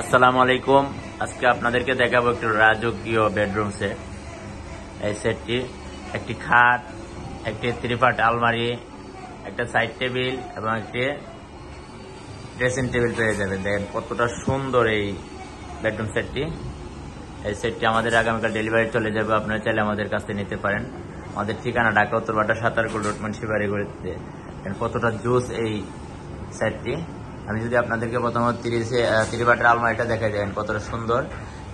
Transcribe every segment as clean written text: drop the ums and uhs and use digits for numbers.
আসসালামু আলাইকুম। আজকে আপনাদেরকে দেখাবো একটু রাজকীয় বেডরুম সেট। এই সেটটি একটি খাট, একটি 3 পার্ট আলমারি, একটা সাইড টেবিল এবং একটি ড্রেসিং টেবিল পেয়ে যাবেন। দেখেন কতটা সুন্দর এই বেডরুম সেটটি। এই সেটটি আমাদের আগামীকাল ডেলিভারি চলে যাবে, আপনারা চাইলে আমাদের কাছ থেকে নিতে পারেন। আমাদের ঠিকানা ঢাকা উত্তরপাড়া সাতারকুল রোড মুন্সিবাড়িতে। কতটা জুস এই সেটটি। আমি যদি আপনাদেরকে প্রথমত 3 পার্টের আলমারিটা দেখা যায় কতটা সুন্দর।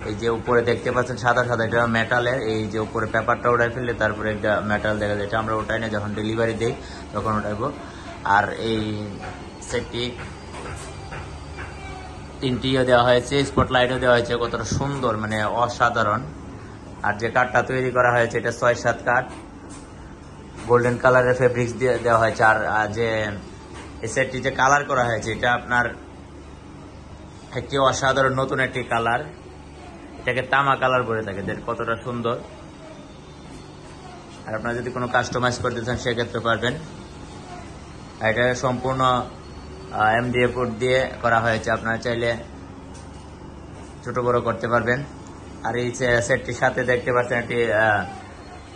এই যে উপরে দেখতে পাচ্ছেন সাদা সাদা, এটা মেটালের। এই যে উপরে পেপারটা উঠাই ফেললে তারপরে একটা মেটাল দেখা যায়, এটা আমরা ওটাই না, যখন ডেলিভারি দেই তখন ওঠাইবো। আর এই সেটটি 3টিও দেওয়া হয়েছে, স্পটলাইটও দেওয়া হয়েছে, কতটা সুন্দর, মানে অসাধারণ। আর যে কাঠটা তৈরি করা হয়েছে এটা 6-7 কাঠ, গোল্ডেন কালারের ফেব্রিক্স দিয়ে দেওয়া হয়েছে। আর যে এই সেটটি যে কালার করা হয়েছে এটা আপনার একটি অসাধারণ নতুন একটি কালার, এটাকে তামা কালার বলে থাকে। কতটা সুন্দর। আর আপনারা যদি কোনো কাস্টমাইজ করতে চান সেক্ষেত্রে পারবেন। এটা সম্পূর্ণ MDF বোর্ড দিয়ে করা হয়েছে, আপনারা চাইলে ছোট বড় করতে পারবেন। আর এই সেটটির সাথে দেখতে পাচ্ছেন একটি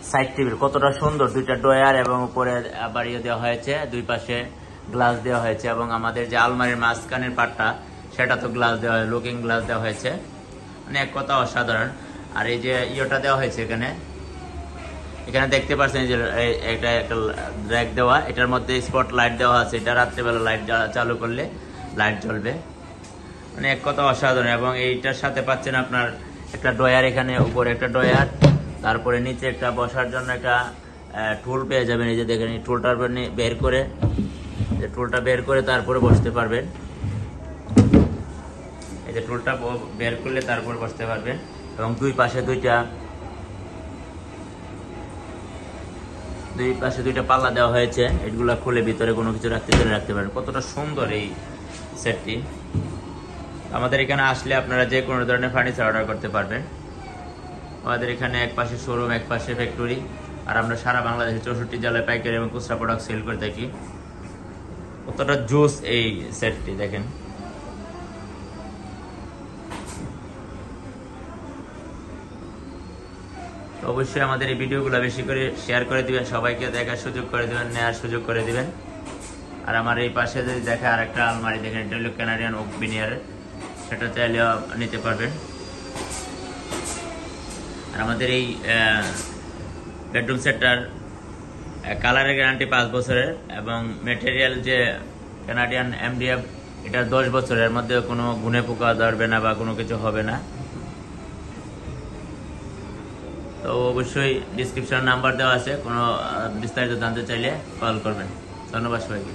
সাইড টেবিল, কতটা সুন্দর। 2টা ড্রয়ার এবং উপরে বাড়িয়ে দেওয়া হয়েছে, 2 পাশে গ্লাস দেওয়া হয়েছে এবং আমাদের যে আলমারির মাঝখানের পাটটা সেটা তো গ্লাস দেওয়া হয়, লুকিং গ্লাস দেওয়া হয়েছে, মানে এক কথা অসাধারণ। আর এই যে ইয়েটা দেওয়া হয়েছে এখানে দেখতে পাচ্ছেন যে একটা র্যাক দেওয়া, এটার মধ্যে স্পট লাইট দেওয়া আছে, এটা রাত্রেবেলা লাইট চালু করলে লাইট জ্বলবে, মানে এক কথা অসাধারণ। এবং এইটার সাথে পাচ্ছেন আপনার একটা ড্রয়ার, এখানে উপরে একটা ড্রয়ার, তারপরে নিচে একটা বসার জন্য একটা টুল পেয়ে যাবেন। এই যে দেখেন এই টুলটা বের করে তারপরে বসতে পারবেন। এই যে টুলটা বের করলে তারপর বসতে পারবেন। এবং দুই পাশে দুইটা পাল্লা দেওয়া হয়েছে, এগুলা খুলে ভিতরে কোনো কিছু রাখতে পারেন। কতটা সুন্দর এই সেটটি। আমাদের এখানে আসলে আপনারা যে কোনো ধরনের ফার্নিচার অর্ডার করতে পারবেন। আমাদের এখানে এক পাশে শোরুম, এক পাশে ফ্যাক্টরি, আর আমরা সারা বাংলাদেশে 64 জেলায় পাইকারি এবং খুচরা প্রোডাক্ট সেল করে থাকি। কতটা জুস এই সেটটি দেখেন। অবশ্যই আমাদের এই ভিডিওগুলো বেশি করে শেয়ার করে দিবেন, সবাইকে দেখার সুযোগ করে দিবেন, নেওয়ার সুযোগ করে দিবেন। আর আমার এই পাশে যদি দেখে আরেকটা আলমারি দেখেন, এটা হলো কানাডিয়ান ওক ভিনিয়ার, সেটা চাইলে নিতে পারবেন। আর আমাদের এই বেডরুম সেটটার কালারের গ্যারান্টি 5 বছরের এবং ম্যাটেরিয়াল যে কানাডিয়ান MDF এটা 10 বছরের মধ্যে কোনো গুনে পোকা ধরবে না বা কোনো কিছু হবে না। তো অবশ্যই ডিসক্রিপশন নাম্বার দেওয়া আছে, কোনো বিস্তারিত জানতে চাইলে কল করবেন। ধন্যবাদ সবাইকে।